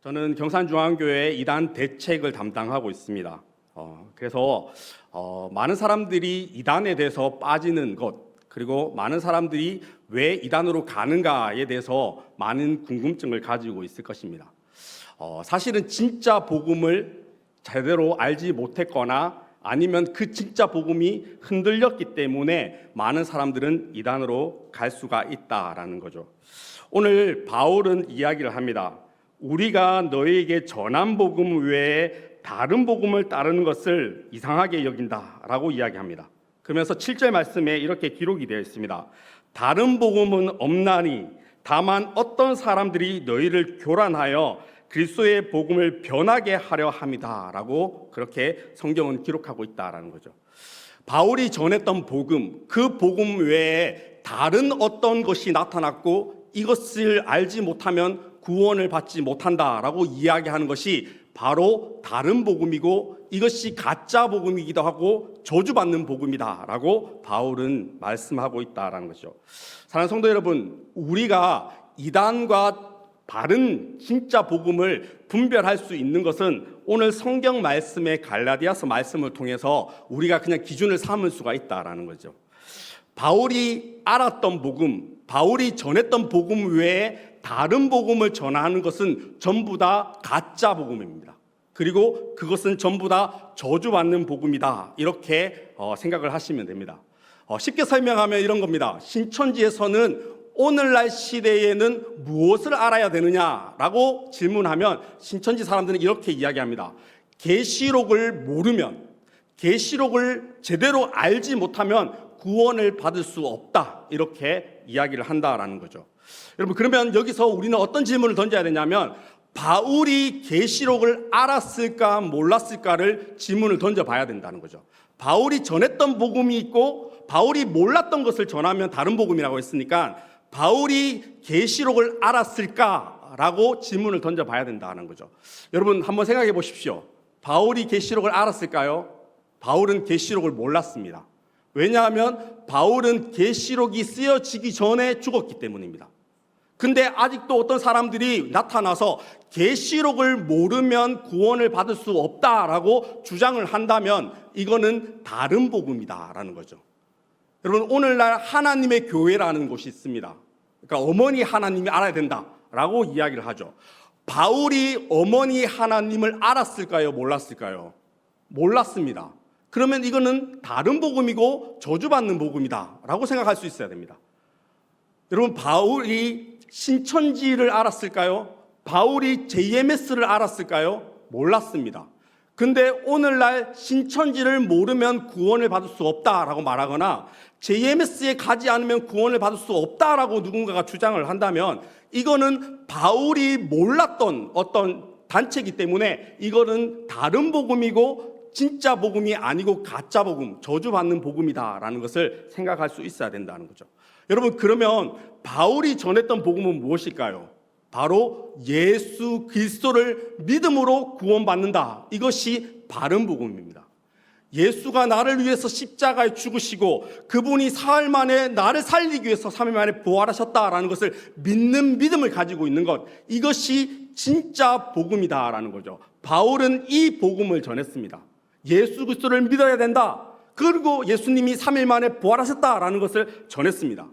저는 경산중앙교회 이단 대책을 담당하고 있습니다. 그래서 많은 사람들이 이단에 대해서 빠지는 것, 그리고 많은 사람들이 왜 이단으로 가는가에 대해서 많은 궁금증을 가지고 있을 것입니다. 사실은 진짜 복음을 제대로 알지 못했거나 아니면 그 진짜 복음이 흔들렸기 때문에 많은 사람들은 이단으로 갈 수가 있다라는 거죠. 오늘 바울은 이야기를 합니다. 우리가 너희에게 전한 복음 외에 다른 복음을 따르는 것을 이상하게 여긴다라고 이야기합니다. 그러면서 7절 말씀에 이렇게 기록이 되어 있습니다. 다른 복음은 없나니 다만 어떤 사람들이 너희를 교란하여 그리스도의 복음을 변하게 하려 함이다라고 그렇게 성경은 기록하고 있다라는 거죠. 바울이 전했던 복음, 그 복음 외에 다른 어떤 것이 나타났고 이것을 알지 못하면 구원을 받지 못한다라고 이야기하는 것이 바로 다른 복음이고 이것이 가짜 복음이기도 하고 저주받는 복음이다라고 바울은 말씀하고 있다라는 거죠. 사랑하는 성도 여러분, 우리가 이단과 바른 진짜 복음을 분별할 수 있는 것은 오늘 성경 말씀의 갈라디아서 말씀을 통해서 우리가 그냥 기준을 삼을 수가 있다라는 거죠. 바울이 알았던 복음, 바울이 전했던 복음 외에 다른 복음을 전하는 것은 전부 다 가짜 복음입니다. 그리고 그것은 전부 다 저주받는 복음이다. 이렇게 생각을 하시면 됩니다. 쉽게 설명하면 이런 겁니다. 신천지에서는 오늘날 시대에는 무엇을 알아야 되느냐라고 질문하면 신천지 사람들은 이렇게 이야기합니다. 계시록을 모르면, 계시록을 제대로 알지 못하면 구원을 받을 수 없다. 이렇게 이야기를 한다라는 거죠. 여러분, 그러면 여기서 우리는 어떤 질문을 던져야 되냐면 바울이 계시록을 알았을까 몰랐을까를 질문을 던져봐야 된다는 거죠. 바울이 전했던 복음이 있고 바울이 몰랐던 것을 전하면 다른 복음이라고 했으니까 바울이 계시록을 알았을까라고 질문을 던져봐야 된다는 거죠. 여러분, 한번 생각해 보십시오. 바울이 계시록을 알았을까요? 바울은 계시록을 몰랐습니다. 왜냐하면 바울은 계시록이 쓰여지기 전에 죽었기 때문입니다. 근데 아직도 어떤 사람들이 나타나서 계시록을 모르면 구원을 받을 수 없다라고 주장을 한다면 이거는 다른 복음이다라는 거죠. 여러분, 오늘날 하나님의 교회라는 곳이 있습니다. 그러니까 어머니 하나님이 알아야 된다라고 이야기를 하죠. 바울이 어머니 하나님을 알았을까요? 몰랐을까요? 몰랐습니다. 그러면 이거는 다른 복음이고 저주받는 복음이다라고 생각할 수 있어야 됩니다. 여러분, 바울이 신천지를 알았을까요? 바울이 JMS를 알았을까요? 몰랐습니다. 근데 오늘날 신천지를 모르면 구원을 받을 수 없다라고 말하거나 JMS에 가지 않으면 구원을 받을 수 없다라고 누군가가 주장을 한다면 이거는 바울이 몰랐던 어떤 단체이기 때문에 이거는 다른 복음이고 진짜 복음이 아니고 가짜 복음, 저주받는 복음이다라는 것을 생각할 수 있어야 된다는 거죠. 여러분, 그러면 바울이 전했던 복음은 무엇일까요? 바로 예수 그리스도를 믿음으로 구원받는다. 이것이 바른 복음입니다. 예수가 나를 위해서 십자가에 죽으시고 그분이 사흘 만에 나를 살리기 위해서 3일 만에 부활하셨다라는 것을 믿는 믿음을 가지고 있는 것, 이것이 진짜 복음이다라는 거죠. 바울은 이 복음을 전했습니다. 예수 그리스도를 믿어야 된다. 그리고 예수님이 3일 만에 부활하셨다라는 것을 전했습니다.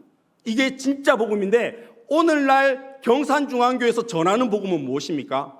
이게 진짜 복음인데 오늘날 경산중앙교회에서 전하는 복음은 무엇입니까?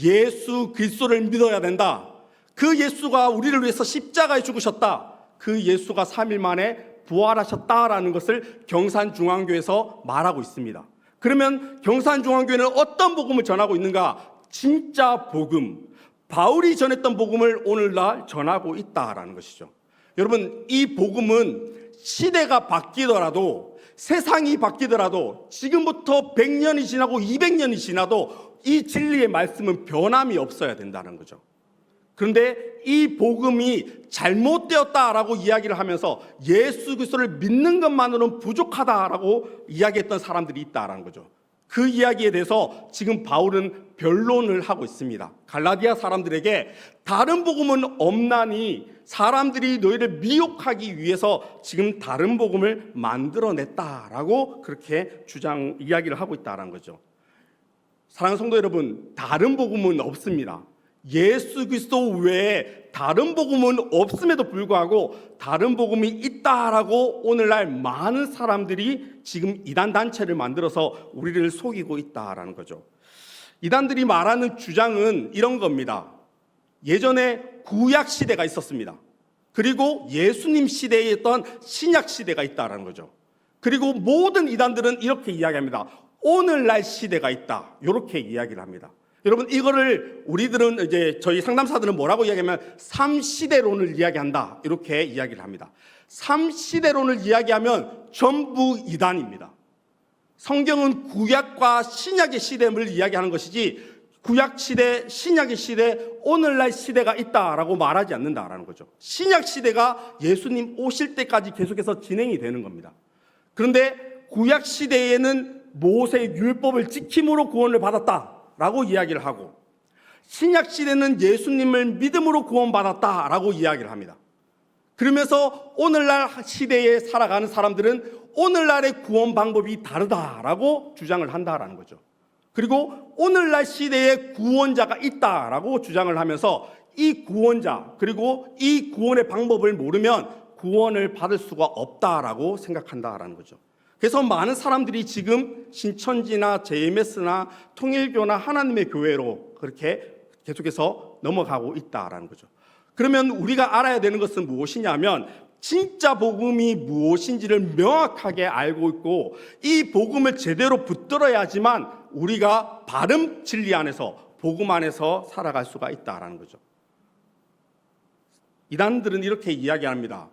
예수 그리스도를 믿어야 된다. 그 예수가 우리를 위해서 십자가에 죽으셨다. 그 예수가 3일 만에 부활하셨다라는 것을 경산중앙교회에서 말하고 있습니다. 그러면 경산중앙교회는 어떤 복음을 전하고 있는가? 진짜 복음, 바울이 전했던 복음을 오늘날 전하고 있다라는 것이죠. 여러분, 이 복음은 시대가 바뀌더라도 세상이 바뀌더라도 지금부터 100년이 지나고 200년이 지나도 이 진리의 말씀은 변함이 없어야 된다는 거죠. 그런데 이 복음이 잘못되었다라고 이야기를 하면서 예수 그리스도를 믿는 것만으로는 부족하다라고 이야기했던 사람들이 있다라는 거죠. 그 이야기에 대해서 지금 바울은 변론을 하고 있습니다. 갈라디아 사람들에게 다른 복음은 없나니 사람들이 너희를 미혹하기 위해서 지금 다른 복음을 만들어냈다라고 그렇게 이야기를 하고 있다는 거죠. 사랑하는 성도 여러분, 다른 복음은 없습니다. 예수 그리스도 외에 다른 복음은 없음에도 불구하고 다른 복음이 있다라고 오늘날 많은 사람들이 지금 이단 단체를 만들어서 우리를 속이고 있다라는 거죠. 이단들이 말하는 주장은 이런 겁니다. 예전에 구약 시대가 있었습니다. 그리고 예수님 시대에 있던 신약 시대가 있다라는 거죠. 그리고 모든 이단들은 이렇게 이야기합니다. 오늘날 시대가 있다. 이렇게 이야기를 합니다. 여러분, 이거를 우리들은 이제 저희 상담사들은 뭐라고 이야기하면 3시대론을 이야기한다. 이렇게 이야기를 합니다. 3시대론을 이야기하면 전부 이단입니다. 성경은 구약과 신약의 시대를 이야기하는 것이지 구약 시대, 신약의 시대, 오늘날 시대가 있다라고 말하지 않는다라는 거죠. 신약 시대가 예수님 오실 때까지 계속해서 진행이 되는 겁니다. 그런데 구약 시대에는 모세의 율법을 지킴으로 구원을 받았다라고 이야기를 하고 신약 시대는 예수님을 믿음으로 구원받았다라고 이야기를 합니다. 그러면서 오늘날 시대에 살아가는 사람들은 오늘날의 구원 방법이 다르다라고 주장을 한다라는 거죠. 그리고 오늘날 시대에 구원자가 있다라고 주장을 하면서 이 구원자 그리고 이 구원의 방법을 모르면 구원을 받을 수가 없다라고 생각한다라는 거죠. 그래서 많은 사람들이 지금 신천지나 JMS나 통일교나 하나님의 교회로 그렇게 계속해서 넘어가고 있다라는 거죠. 그러면 우리가 알아야 되는 것은 무엇이냐면 진짜 복음이 무엇인지를 명확하게 알고 있고 이 복음을 제대로 붙들어야지만 우리가 바른 진리 안에서 복음 안에서 살아갈 수가 있다라는 거죠. 이단들은 이렇게 이야기합니다.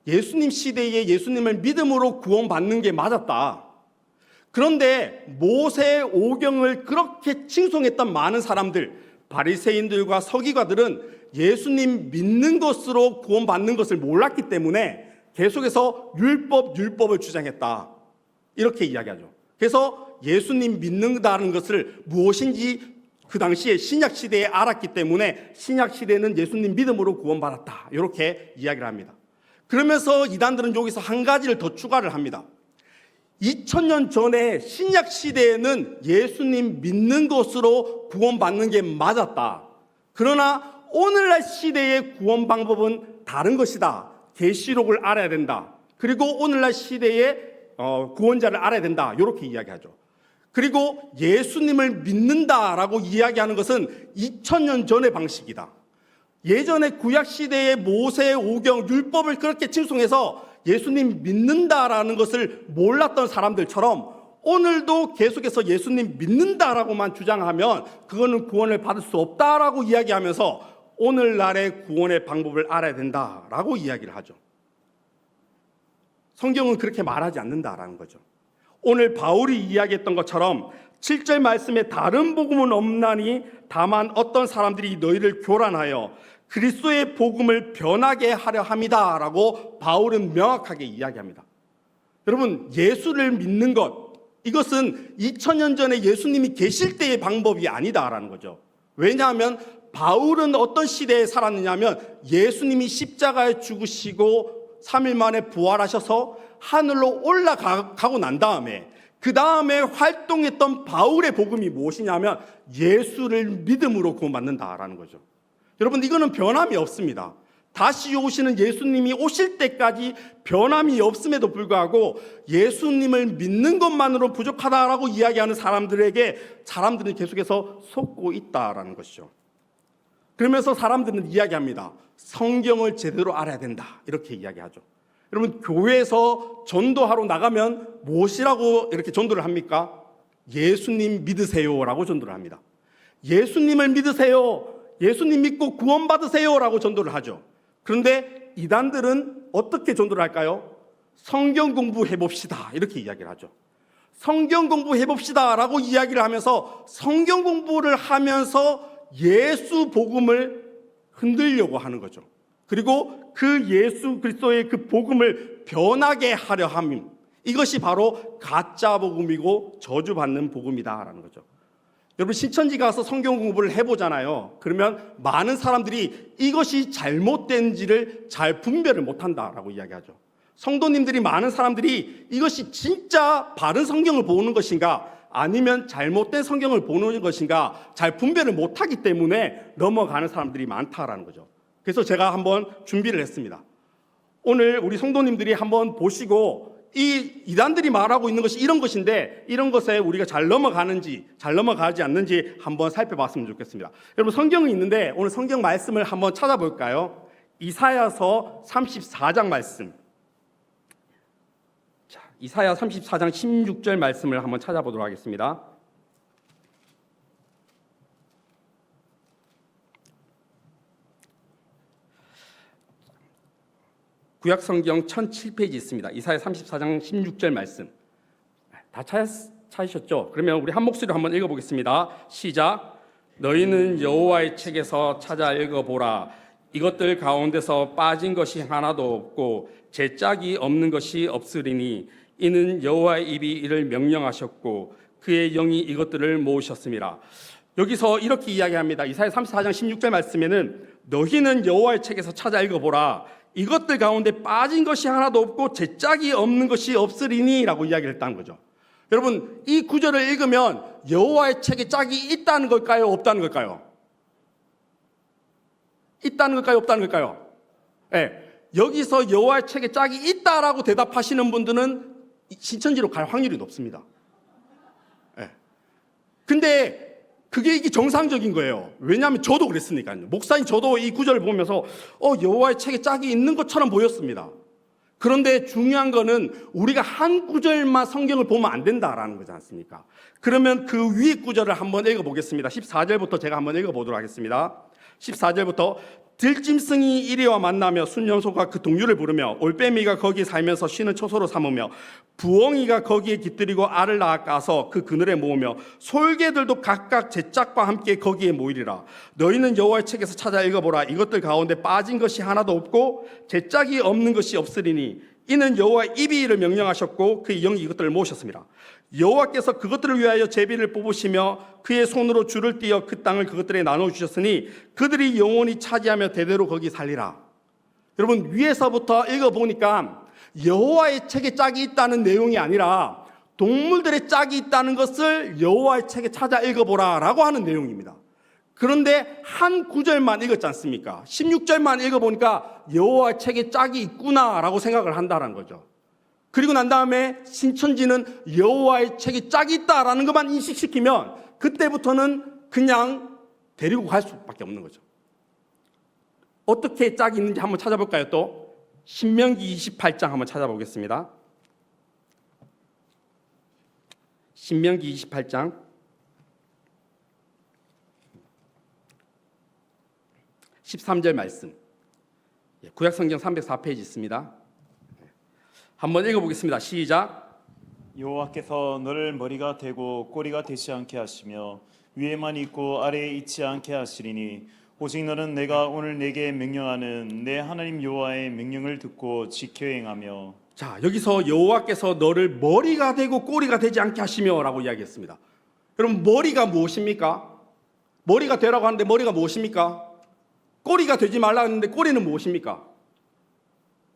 예수님 시대에 예수님을 믿음으로 구원받는 게 맞았다. 그런데 모세의 오경을 그렇게 칭송했던 많은 사람들, 바리새인들과 서기관들은 예수님 믿는 것으로 구원받는 것을 몰랐기 때문에 계속해서 율법을 주장했다. 이렇게 이야기하죠. 그래서 예수님 믿는다는 것을 무엇인지 그 당시에 신약 시대에 알았기 때문에 신약 시대는 예수님 믿음으로 구원받았다. 이렇게 이야기를 합니다. 그러면서 이단들은 여기서 한 가지를 더 추가를 합니다. 2000년 전에 신약 시대에는 예수님 믿는 것으로 구원받는 게 맞았다. 그러나 오늘날 시대의 구원 방법은 다른 것이다. 계시록을 알아야 된다. 그리고 오늘날 시대의 구원자를 알아야 된다. 이렇게 이야기하죠. 그리고 예수님을 믿는다라고 이야기하는 것은 2000년 전의 방식이다. 예전에 구약시대의 모세의 오경, 율법을 그렇게 칭송해서 예수님 믿는다라는 것을 몰랐던 사람들처럼 오늘도 계속해서 예수님 믿는다라고만 주장하면 그거는 구원을 받을 수 없다라고 이야기하면서 오늘날의 구원의 방법을 알아야 된다라고 이야기를 하죠. 성경은 그렇게 말하지 않는다라는 거죠. 오늘 바울이 이야기했던 것처럼 7절 말씀에 다른 복음은 없나니 다만 어떤 사람들이 너희를 교란하여 그리스도의 복음을 변하게 하려 함이다라고 바울은 명확하게 이야기합니다. 여러분, 예수를 믿는 것, 이것은 2000년 전에 예수님이 계실 때의 방법이 아니다라는 거죠. 왜냐하면 바울은 어떤 시대에 살았느냐면 예수님이 십자가에 죽으시고 3일 만에 부활하셔서 하늘로 올라가고 난 다음에 그 다음에 활동했던 바울의 복음이 무엇이냐면 예수를 믿음으로 구원받는다라는 거죠. 여러분, 이거는 변함이 없습니다. 다시 오시는 예수님이 오실 때까지 변함이 없음에도 불구하고 예수님을 믿는 것만으로 부족하다라고 이야기하는 사람들은 계속해서 속고 있다라는 것이죠. 그러면서 사람들은 이야기합니다. 성경을 제대로 알아야 된다. 이렇게 이야기하죠. 여러분, 교회에서 전도하러 나가면 무엇이라고 이렇게 전도를 합니까? 예수님 믿으세요라고 전도를 합니다. 예수님을 믿으세요. 예수님 믿고 구원받으세요라고 전도를 하죠. 그런데 이단들은 어떻게 전도를 할까요? 성경 공부해봅시다. 이렇게 이야기를 하죠. 성경 공부해봅시다라고 이야기를 하면서 성경 공부를 하면서 예수 복음을 흔들려고 하는 거죠. 그리고 그 예수 그리스도의 그 복음을 변하게 하려 함, 이것이 바로 가짜 복음이고 저주받는 복음이다라는 거죠. 여러분, 신천지 가서 성경 공부를 해보잖아요. 그러면 많은 사람들이 이것이 잘못된지를 잘 분별을 못한다라고 이야기하죠. 성도님들이, 많은 사람들이 이것이 진짜 바른 성경을 보는 것인가, 아니면 잘못된 성경을 보는 것인가 잘 분별을 못하기 때문에 넘어가는 사람들이 많다라는 거죠. 그래서 제가 한번 준비를 했습니다. 오늘 우리 성도님들이 한번 보시고 이 이단들이 말하고 있는 것이 이런 것인데 이런 것에 우리가 잘 넘어가는지 잘 넘어가지 않는지 한번 살펴봤으면 좋겠습니다. 여러분 성경이 있는데 오늘 성경 말씀을 한번 찾아볼까요? 이사야서 34장 말씀. 자, 이사야 34장 16절 말씀을 한번 찾아보도록 하겠습니다. 구약성경 1007페이지 있습니다. 이사야 34장 16절 말씀. 다 찾으셨죠? 그러면 우리 한 목소리로 한번 읽어보겠습니다. 시작. 너희는 여호와의 책에서 찾아 읽어보라. 이것들 가운데서 빠진 것이 하나도 없고 제짝이 없는 것이 없으리니 이는 여호와의 입이 이를 명령하셨고 그의 영이 이것들을 모으셨습니다. 여기서 이렇게 이야기합니다. 이사야 34장 16절 말씀에는 너희는 여호와의 책에서 찾아 읽어보라. 이것들 가운데 빠진 것이 하나도 없고 제짝이 없는 것이 없으리니 라고 이야기를 했다는 거죠. 여러분 이 구절을 읽으면 여호와의 책에 짝이 있다는 걸까요? 없다는 걸까요? 있다는 걸까요? 없다는 걸까요? 네. 여기서 여호와의 책에 짝이 있다라고 대답하시는 분들은 신천지로 갈 확률이 높습니다. 네. 근데 그게 이게 정상적인 거예요. 왜냐하면 저도 그랬으니까요. 목사님 저도 이 구절을 보면서 여호와의 책에 짝이 있는 것처럼 보였습니다. 그런데 중요한 거는 우리가 한 구절만 성경을 보면 안 된다라는 거지 않습니까? 그러면 그 위에 구절을 한번 읽어보겠습니다. 14절부터 제가 한번 읽어보도록 하겠습니다. 14절부터 들짐승이 이리와 만나며 순염소가 그 동류를 부르며 올빼미가 거기 살면서 쉬는 초소로 삼으며 부엉이가 거기에 깃들이고 알을 낳아 까서 그 그늘에 모으며 솔개들도 각각 제 짝과 함께 거기에 모이리라. 너희는 여호와의 책에서 찾아 읽어보라. 이것들 가운데 빠진 것이 하나도 없고 제 짝이 없는 것이 없으리니 이는 여호와의 입이 이를 명령하셨고 그의 영이 이것들을 모으셨습니다. 여호와께서 그것들을 위하여 제비를 뽑으시며 그의 손으로 줄을 띄어 그 땅을 그것들에 나눠주셨으니 그들이 영원히 차지하며 대대로 거기 살리라. 여러분 위에서부터 읽어보니까 여호와의 책에 짝이 있다는 내용이 아니라 동물들의 짝이 있다는 것을 여호와의 책에 찾아 읽어보라 라고 하는 내용입니다. 그런데 한 구절만 읽었지 않습니까? 16절만 읽어보니까 여호와의 책에 짝이 있구나 라고 생각을 한다는 거죠. 그리고 난 다음에 신천지는 여호와의 책에 짝이 있다라는 것만 인식시키면 그때부터는 그냥 데리고 갈 수밖에 없는 거죠. 어떻게 짝이 있는지 한번 찾아볼까요? 또 신명기 28장 한번 찾아보겠습니다. 신명기 28장 13절 말씀. 구약성경 304페이지 있습니다. 한번 읽어보겠습니다. 시작. 여호와께서 너를 머리가 되고 꼬리가 되지 않게 하시며 위에만 있고 아래에 있지 않게 하시리니 오직 너는 내가 오늘 내게 명령하는 내 하나님 여호와의 명령을 듣고 지켜 행하며. 자, 여기서 여호와께서 너를 머리가 되고 꼬리가 되지 않게 하시며 라고 이야기했습니다. 여러분 머리가 무엇입니까? 머리가 되라고 하는데 머리가 무엇입니까? 꼬리가 되지 말라 했는데 꼬리는 무엇입니까?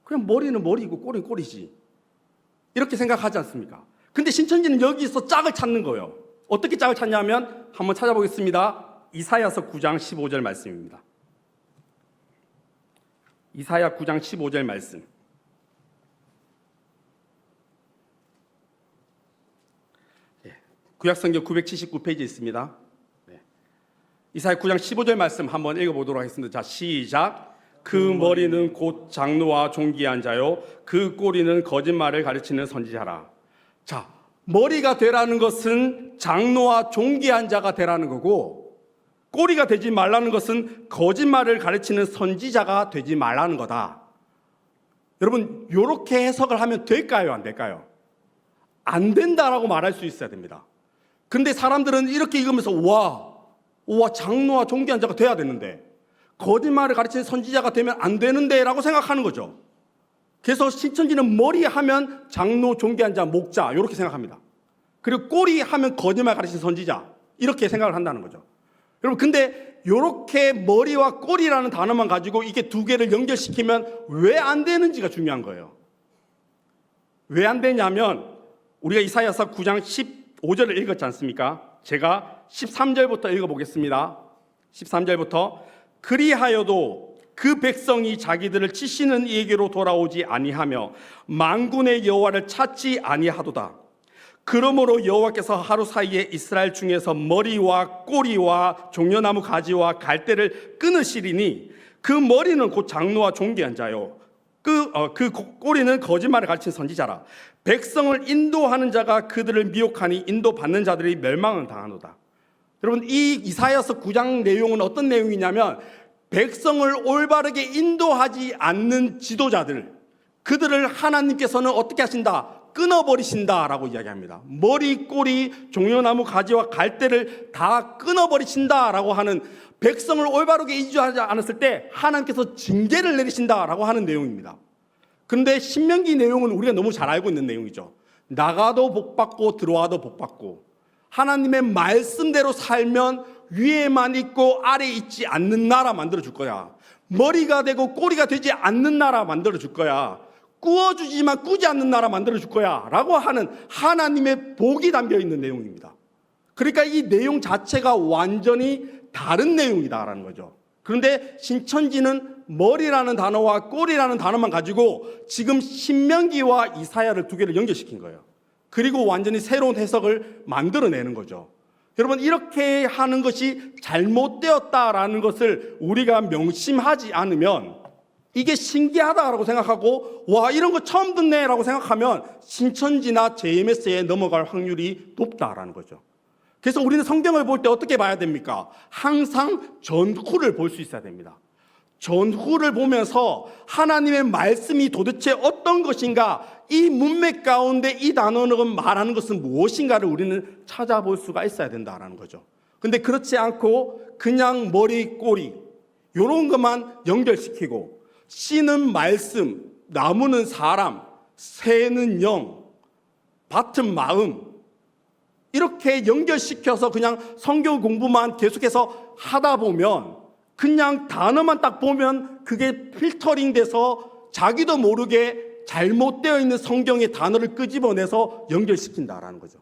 그냥 머리는 머리고 꼬리는 꼬리지. 이렇게 생각하지 않습니까? 근데 신천지는 여기서 짝을 찾는 거예요. 어떻게 짝을 찾냐면 한번 찾아보겠습니다. 이사야서 9장 15절 말씀입니다. 이사야 9장 15절 말씀. 구약성경 979페이지 있습니다. 이사야 9장 15절 말씀 한번 읽어보도록 하겠습니다. 자, 시작. 그 머리는 곧 장로와 존귀한 자요 그 꼬리는 거짓말을 가르치는 선지자라. 자, 머리가 되라는 것은 장로와 존귀한 자가 되라는 거고 꼬리가 되지 말라는 것은 거짓말을 가르치는 선지자가 되지 말라는 거다. 여러분 이렇게 해석을 하면 될까요? 안 될까요? 안 된다라고 말할 수 있어야 됩니다. 근데 사람들은 이렇게 읽으면서 와 장로와 존귀한 자가 돼야 되는데 거짓말을 가르치는 선지자가 되면 안 되는데 라고 생각하는 거죠. 그래서 신천지는 머리 하면 장로, 존귀한 자, 목자 이렇게 생각합니다. 그리고 꼬리 하면 거짓말 가르치는 선지자 이렇게 생각을 한다는 거죠. 여러분 근데 이렇게 머리와 꼬리라는 단어만 가지고 이게 두 개를 연결시키면 왜 안 되는지가 중요한 거예요. 왜 안 되냐면 우리가 이사야서 9장 5절을 읽었지 않습니까? 제가 13절부터 읽어보겠습니다. 13절부터 그리하여도 그 백성이 자기들을 치시는 이에게로 돌아오지 아니하며 만군의 여호와를 찾지 아니하도다. 그러므로 여호와께서 하루 사이에 이스라엘 중에서 머리와 꼬리와 종려나무 가지와 갈대를 끊으시리니 그 머리는 곧 장로와 존귀한 자요 그 꼬리는 거짓말을 가르친 선지자라. 백성을 인도하는 자가 그들을 미혹하니 인도받는 자들이 멸망을 당하노다. 여러분, 이 이사야서 9장 내용은 어떤 내용이냐면 백성을 올바르게 인도하지 않는 지도자들, 그들을 하나님께서는 어떻게 하신다? 끊어버리신다라고 이야기합니다. 머리, 꼬리, 종려나무 가지와 갈대를 다 끊어버리신다라고 하는, 백성을 올바르게 인도하지 않았을 때 하나님께서 징계를 내리신다라고 하는 내용입니다. 그런데 신명기 내용은 우리가 너무 잘 알고 있는 내용이죠. 나가도 복받고 들어와도 복받고, 하나님의 말씀대로 살면 위에만 있고 아래에 있지 않는 나라 만들어줄 거야. 머리가 되고 꼬리가 되지 않는 나라 만들어줄 거야. 꾸어주지만 꾸지 않는 나라 만들어줄 거야 라고 하는 하나님의 복이 담겨있는 내용입니다. 그러니까 이 내용 자체가 완전히 다른 내용이다라는 거죠. 그런데 신천지는 머리라는 단어와 꼬리라는 단어만 가지고 지금 신명기와 이사야를 두 개를 연결시킨 거예요. 그리고 완전히 새로운 해석을 만들어내는 거죠. 여러분, 이렇게 하는 것이 잘못되었다라는 것을 우리가 명심하지 않으면, 이게 신기하다라고 생각하고 와, 이런 거 처음 듣네라고 생각하면 신천지나 JMS에 넘어갈 확률이 높다라는 거죠. 그래서 우리는 성경을 볼 때 어떻게 봐야 됩니까? 항상 전후를 볼 수 있어야 됩니다. 전후를 보면서 하나님의 말씀이 도대체 어떤 것인가, 이 문맥 가운데 이 단어는 말하는 것은 무엇인가를 우리는 찾아볼 수가 있어야 된다라는 거죠. 근데 그렇지 않고 그냥 머리, 꼬리 이런 것만 연결시키고, 씨는 말씀, 나무는 사람, 새는 영, 밭은 마음, 이렇게 연결시켜서 그냥 성경 공부만 계속해서 하다 보면, 그냥 단어만 딱 보면 그게 필터링 돼서 자기도 모르게 잘못되어 있는 성경의 단어를 끄집어내서 연결시킨다라는 거죠.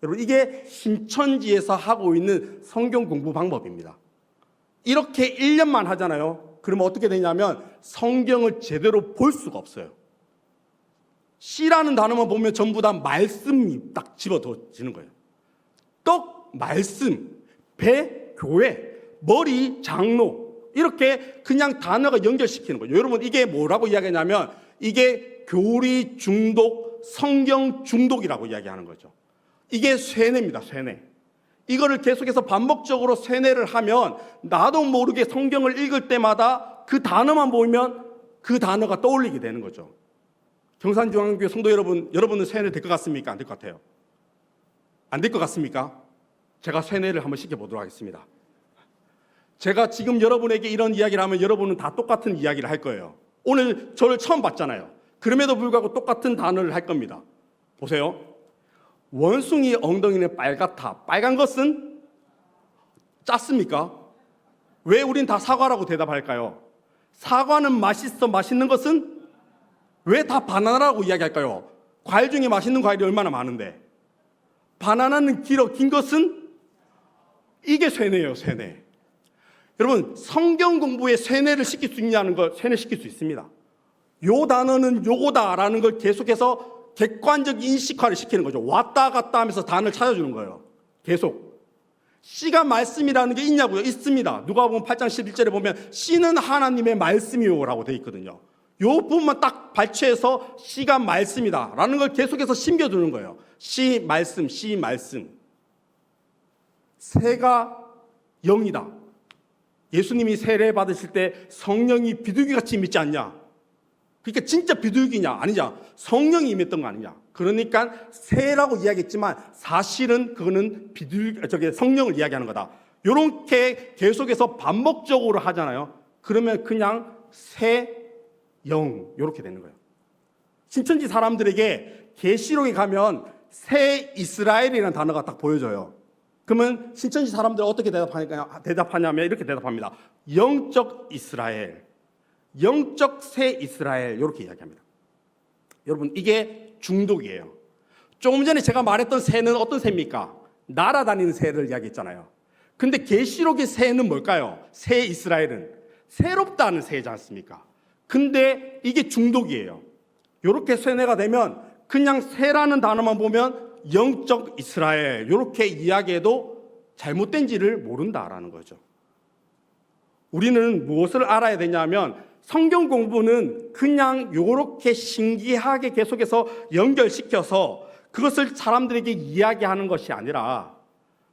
여러분, 이게 신천지에서 하고 있는 성경 공부 방법입니다. 이렇게 1년만 하잖아요. 그러면 어떻게 되냐면 성경을 제대로 볼 수가 없어요. 씨라는 단어만 보면 전부 다 말씀이 딱 집어넣어지는 거예요. 떡, 말씀, 배, 교회, 머리, 장로, 이렇게 그냥 단어가 연결시키는 거예요. 여러분, 이게 뭐라고 이야기하냐면 이게 교리 중독, 성경 중독이라고 이야기하는 거죠. 이게 쇠뇌입니다. 쇠뇌. 이거를 계속해서 반복적으로 쇠뇌를 하면 나도 모르게 성경을 읽을 때마다 그 단어만 보면 그 단어가 떠올리게 되는 거죠. 경산중앙교회 성도 여러분, 여러분은 쇠뇌 될 것 같습니까? 안 될 것 같아요? 안 될 것 같습니까? 제가 쇠뇌를 한번 시켜보도록 하겠습니다. 제가 지금 여러분에게 이런 이야기를 하면 여러분은 다 똑같은 이야기를 할 거예요. 오늘 저를 처음 봤잖아요. 그럼에도 불구하고 똑같은 단어를 할 겁니다. 보세요. 원숭이 엉덩이는 빨갛다. 빨간 것은 짰습니까? 왜 우린 다 사과라고 대답할까요? 사과는 맛있어. 맛있는 것은 왜 다 바나나라고 이야기할까요? 과일 중에 맛있는 과일이 얼마나 많은데. 바나나는 길어. 긴 것은 이게 쇠뇌예요. 쇠뇌. 여러분, 성경 공부에 쇠뇌를 시킬 수 있냐는 걸 쇠뇌시킬 수 있습니다. 요 단어는 요거다라는 걸 계속해서 객관적 인식화를 시키는 거죠. 왔다 갔다 하면서 단어를 찾아주는 거예요. 계속. 씨가 말씀이라는 게 있냐고요? 있습니다. 누가복음 8장 11절에 보면 씨는 하나님의 말씀이요라고 되어 있거든요. 요 부분만 딱 발췌해서 씨가 말씀이다 라는 걸 계속해서 심겨두는 거예요. 씨 말씀, 씨 말씀. 새가 영이다. 예수님이 세례 받으실 때 성령이 비둘기같이 임했지 않냐? 그러니까 진짜 비둘기냐? 아니냐? 성령이 임했던 거 아니냐? 그러니까 새라고 이야기했지만 사실은 그거는 성령을 이야기하는 거다. 이렇게 계속해서 반복적으로 하잖아요. 그러면 그냥 새, 영 이렇게 되는 거예요. 신천지 사람들에게 계시록에 가면 새 이스라엘이라는 단어가 딱 보여져요. 그러면 신천지 사람들 어떻게 대답하냐면 이렇게 대답합니다. 영적 이스라엘, 영적 새 이스라엘 이렇게 이야기합니다. 여러분, 이게 중독이에요. 조금 전에 제가 말했던 새는 어떤 새입니까? 날아다니는 새를 이야기했잖아요. 근데 계시록의 새는 뭘까요? 새 이스라엘은 새롭다는 새이지 않습니까? 근데 이게 중독이에요. 이렇게 세뇌가 되면 그냥 새라는 단어만 보면 영적 이스라엘 이렇게 이야기해도 잘못된지를 모른다라는 거죠. 우리는 무엇을 알아야 되냐면 성경 공부는 그냥 이렇게 신기하게 계속해서 연결시켜서 그것을 사람들에게 이야기하는 것이 아니라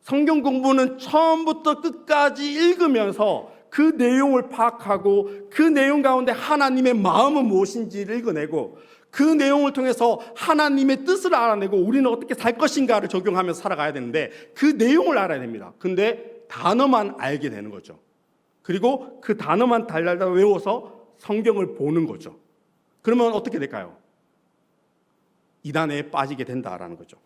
성경 공부는 처음부터 끝까지 읽으면서 그 내용을 파악하고 그 내용 가운데 하나님의 마음은 무엇인지를 읽어내고 그 내용을 통해서 하나님의 뜻을 알아내고 우리는 어떻게 살 것인가를 적용하면서 살아가야 되는데 그 내용을 알아야 됩니다. 근데 단어만 알게 되는 거죠. 그리고 그 단어만 달달달 외워서 성경을 보는 거죠. 그러면 어떻게 될까요? 이단에 빠지게 된다라는 거죠.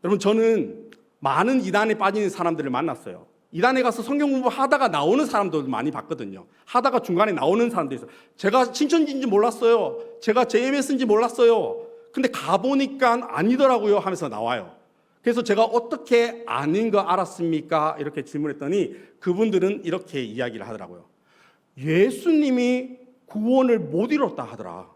여러분, 저는 많은 이단에 빠지는 사람들을 만났어요. 이단에 가서 성경 공부하다가 나오는 사람들도 많이 봤거든요. 하다가 중간에 나오는 사람도 있어요. 제가 신천지인지 몰랐어요. 제가 JMS인지 몰랐어요. 근데 가보니까 아니더라고요 하면서 나와요. 그래서 제가 어떻게 아닌 거 알았습니까? 이렇게 질문했더니 그분들은 이렇게 이야기를 하더라고요. 예수님이 구원을 못 이뤘다 하더라.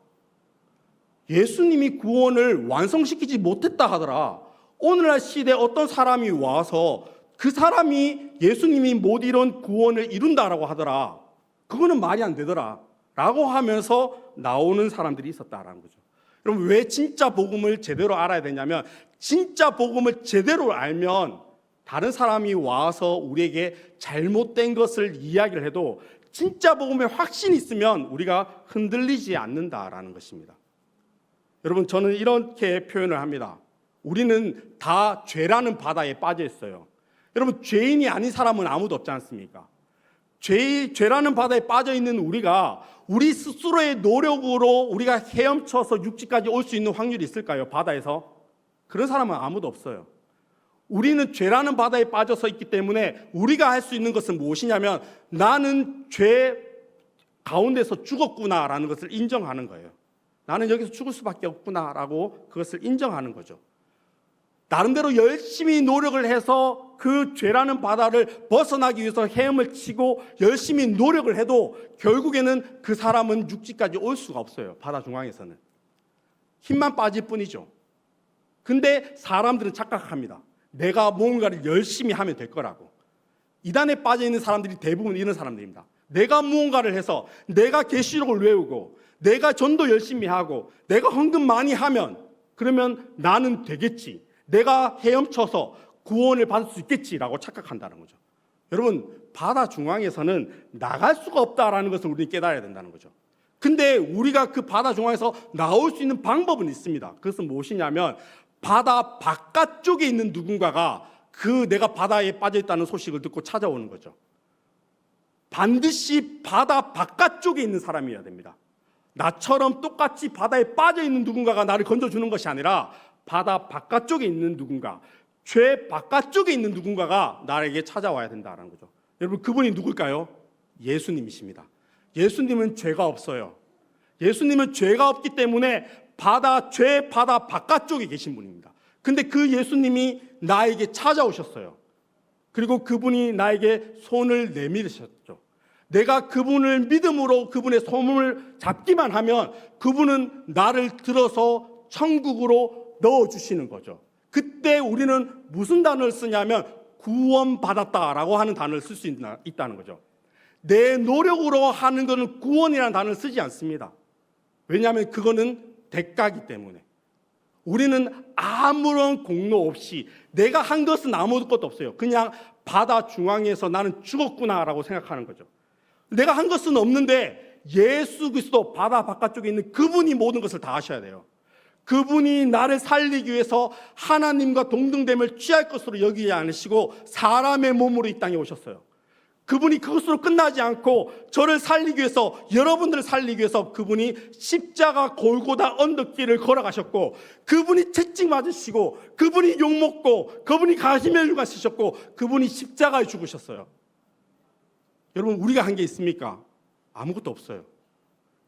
예수님이 구원을 완성시키지 못했다 하더라. 오늘날 시대에 어떤 사람이 와서 그 사람이 예수님이 못 이룬 구원을 이룬다라고 하더라. 그거는 말이 안 되더라. 라고 하면서 나오는 사람들이 있었다라는 거죠. 여러분, 왜 진짜 복음을 제대로 알아야 되냐면 진짜 복음을 제대로 알면 다른 사람이 와서 우리에게 잘못된 것을 이야기를 해도 진짜 복음에 확신이 있으면 우리가 흔들리지 않는다라는 것입니다. 여러분, 저는 이렇게 표현을 합니다. 우리는 다 죄라는 바다에 빠져 있어요. 여러분, 죄인이 아닌 사람은 아무도 없지 않습니까? 죄라는 바다에 빠져 있는 우리가 우리 스스로의 노력으로 우리가 헤엄쳐서 육지까지 올 수 있는 확률이 있을까요? 바다에서? 그런 사람은 아무도 없어요. 우리는 죄라는 바다에 빠져서 있기 때문에 우리가 할 수 있는 것은 무엇이냐면 나는 죄 가운데서 죽었구나라는 것을 인정하는 거예요. 나는 여기서 죽을 수밖에 없구나라고 그것을 인정하는 거죠. 나름대로 열심히 노력을 해서 그 죄라는 바다를 벗어나기 위해서 헤엄을 치고 열심히 노력을 해도 결국에는 그 사람은 육지까지 올 수가 없어요. 바다 중앙에서는. 힘만 빠질 뿐이죠. 근데 사람들은 착각합니다. 내가 뭔가를 열심히 하면 될 거라고. 이단에 빠져 있는 사람들이 대부분 이런 사람들입니다. 내가 무언가를 해서 내가 계시록을 외우고 내가 전도 열심히 하고 내가 헌금 많이 하면 그러면 나는 되겠지. 내가 헤엄쳐서 구원을 받을 수 있겠지라고 착각한다는 거죠. 여러분, 바다 중앙에서는 나갈 수가 없다라는 것을 우리는 깨달아야 된다는 거죠. 근데 우리가 그 바다 중앙에서 나올 수 있는 방법은 있습니다. 그것은 무엇이냐면 바다 바깥쪽에 있는 누군가가 그 내가 바다에 빠져 있다는 소식을 듣고 찾아오는 거죠. 반드시 바다 바깥쪽에 있는 사람이어야 됩니다. 나처럼 똑같이 바다에 빠져 있는 누군가가 나를 건져주는 것이 아니라 바다 바깥쪽에 있는 누군가, 죄 바깥쪽에 있는 누군가가 나에게 찾아와야 된다는 거죠. 여러분, 그분이 누굴까요? 예수님이십니다. 예수님은 죄가 없어요. 예수님은 죄가 없기 때문에 죄 바다 바깥쪽에 계신 분입니다. 근데 그 예수님이 나에게 찾아오셨어요. 그리고 그분이 나에게 손을 내밀으셨죠. 내가 그분을 믿음으로 그분의 손을 잡기만 하면 그분은 나를 들어서 천국으로 넣어주시는 거죠. 그때 우리는 무슨 단어를 쓰냐면 구원받았다라고 하는 단어를 쓸 수 있다는 거죠. 내 노력으로 하는 것은 구원이라는 단어를 쓰지 않습니다. 왜냐하면 그거는 대가이기 때문에. 우리는 아무런 공로 없이 내가 한 것은 아무것도 없어요. 그냥 바다 중앙에서 나는 죽었구나라고 생각하는 거죠. 내가 한 것은 없는데 예수 그리스도 바다 바깥쪽에 있는 그분이 모든 것을 다 하셔야 돼요. 그분이 나를 살리기 위해서 하나님과 동등됨을 취할 것으로 여기지 않으시고 사람의 몸으로 이 땅에 오셨어요. 그분이 그것으로 끝나지 않고 저를 살리기 위해서, 여러분들을 살리기 위해서 그분이 십자가 골고다 언덕길을 걸어가셨고, 그분이 채찍 맞으시고, 그분이 욕먹고, 그분이 가시멜루가 쓰셨고, 그분이 십자가에 죽으셨어요. 여러분, 우리가 한 게 있습니까? 아무것도 없어요.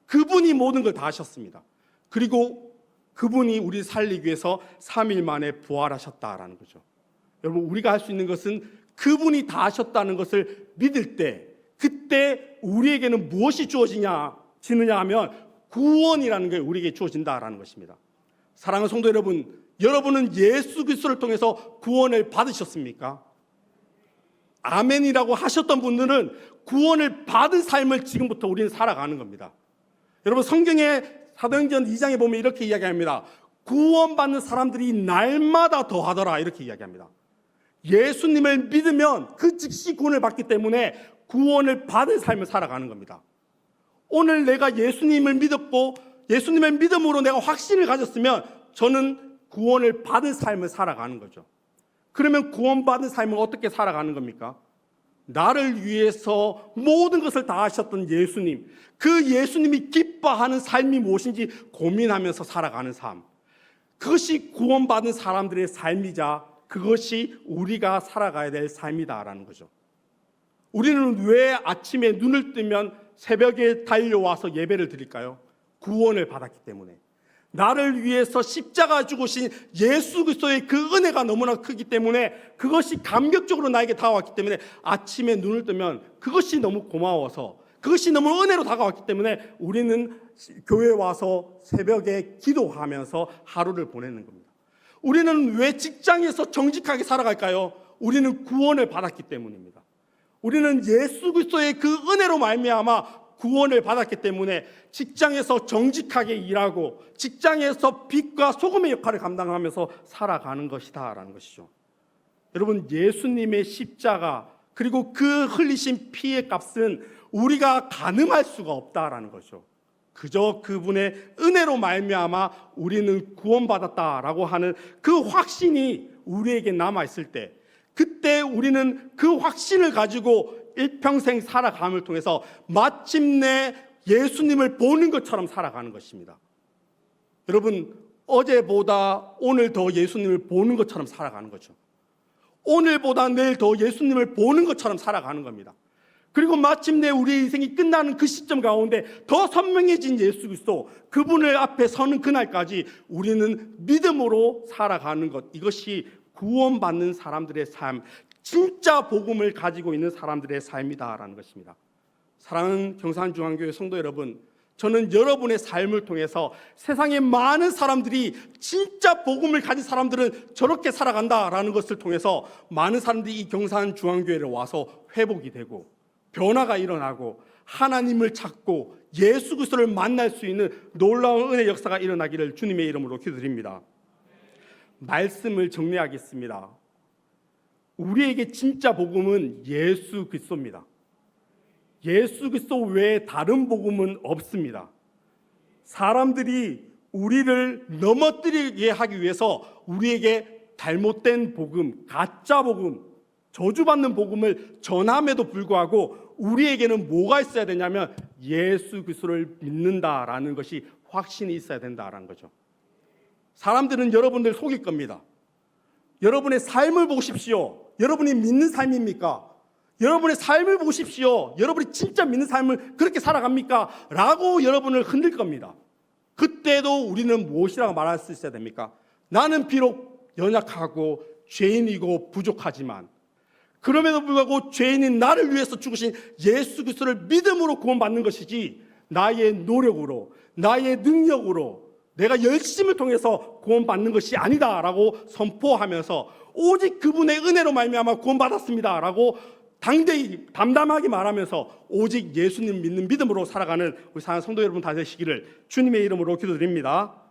그분이 모든 걸 다 하셨습니다. 그리고 그분이 우리 살리기 위해서 3일 만에 부활하셨다라는 거죠. 여러분, 우리가 할 수 있는 것은 그분이 다 하셨다는 것을 믿을 때, 그때 우리에게는 무엇이 지느냐 하면 구원이라는 게 우리에게 주어진다라는 것입니다. 사랑하는 성도 여러분, 여러분은 예수 그리스도를 통해서 구원을 받으셨습니까? 아멘이라고 하셨던 분들은 구원을 받은 삶을 지금부터 우리는 살아가는 겁니다. 여러분, 성경에 사도행전 2장에 보면 이렇게 이야기합니다. 구원받는 사람들이 날마다 더하더라, 이렇게 이야기합니다. 예수님을 믿으면 그 즉시 구원을 받기 때문에 구원을 받은 삶을 살아가는 겁니다. 오늘 내가 예수님을 믿었고 예수님의 믿음으로 내가 확신을 가졌으면 저는 구원을 받은 삶을 살아가는 거죠. 그러면 구원받은 삶을 어떻게 살아가는 겁니까? 나를 위해서 모든 것을 다 하셨던 예수님, 그 예수님이 기뻐하는 삶이 무엇인지 고민하면서 살아가는 삶, 그것이 구원받은 사람들의 삶이자 그것이 우리가 살아가야 될 삶이다라는 거죠. 우리는 왜 아침에 눈을 뜨면 새벽에 달려와서 예배를 드릴까요? 구원을 받았기 때문에. 나를 위해서 십자가 죽으신 예수 그리스도의 그 은혜가 너무나 크기 때문에, 그것이 감격적으로 나에게 다가왔기 때문에 아침에 눈을 뜨면 그것이 너무 고마워서, 그것이 너무 은혜로 다가왔기 때문에 우리는 교회에 와서 새벽에 기도하면서 하루를 보내는 겁니다. 우리는 왜 직장에서 정직하게 살아갈까요? 우리는 구원을 받았기 때문입니다. 우리는 예수 그리스도의 그 은혜로 말미암아 구원을 받았기 때문에 직장에서 정직하게 일하고 직장에서 빛과 소금의 역할을 감당하면서 살아가는 것이다라는 것이죠. 여러분, 예수님의 십자가 그리고 그 흘리신 피의 값은 우리가 가늠할 수가 없다라는 거죠. 그저 그분의 은혜로 말미암아 우리는 구원받았다라고 하는 그 확신이 우리에게 남아있을 때, 그때 우리는 그 확신을 가지고 일평생 살아감을 통해서 마침내 예수님을 보는 것처럼 살아가는 것입니다. 여러분, 어제보다 오늘 더 예수님을 보는 것처럼 살아가는 거죠. 오늘보다 내일 더 예수님을 보는 것처럼 살아가는 겁니다. 그리고 마침내 우리의 인생이 끝나는 그 시점 가운데 더 선명해진 예수 그리스도, 그분을 앞에 서는 그날까지 우리는 믿음으로 살아가는 것, 이것이 구원받는 사람들의 삶, 진짜 복음을 가지고 있는 사람들의 삶이다라는 것입니다. 사랑하는 경산중앙교회 성도 여러분, 저는 여러분의 삶을 통해서 세상의 많은 사람들이, 진짜 복음을 가진 사람들은 저렇게 살아간다라는 것을 통해서 많은 사람들이 이 경산중앙교회를 와서 회복이 되고 변화가 일어나고 하나님을 찾고 예수 그리스도를 만날 수 있는 놀라운 은혜 역사가 일어나기를 주님의 이름으로 기도드립니다. 말씀을 정리하겠습니다. 우리에게 진짜 복음은 예수 그리스도입니다. 예수 그리스도 외에 다른 복음은 없습니다. 사람들이 우리를 넘어뜨리게 하기 위해서 우리에게 잘못된 복음, 가짜 복음, 저주받는 복음을 전함에도 불구하고 우리에게는 뭐가 있어야 되냐면 예수 그리스도를 믿는다라는 것이 확신이 있어야 된다라는 거죠. 사람들은 여러분들 속일 겁니다. 여러분의 삶을 보십시오. 여러분이 믿는 삶입니까? 여러분의 삶을 보십시오. 여러분이 진짜 믿는 삶을 그렇게 살아갑니까? 라고 여러분을 흔들 겁니다. 그때도 우리는 무엇이라고 말할 수 있어야 됩니까? 나는 비록 연약하고 죄인이고 부족하지만, 그럼에도 불구하고 죄인인 나를 위해서 죽으신 예수 그리스도를 믿음으로 구원받는 것이지, 나의 노력으로, 나의 능력으로, 내가 열심을 통해서 구원받는 것이 아니다라고 선포하면서 오직 그분의 은혜로 말미암아 구원받았습니다라고 당대히 담담하게 말하면서 오직 예수님 믿는 믿음으로 살아가는 우리 사랑하는 성도 여러분 다 되시기를 주님의 이름으로 기도드립니다.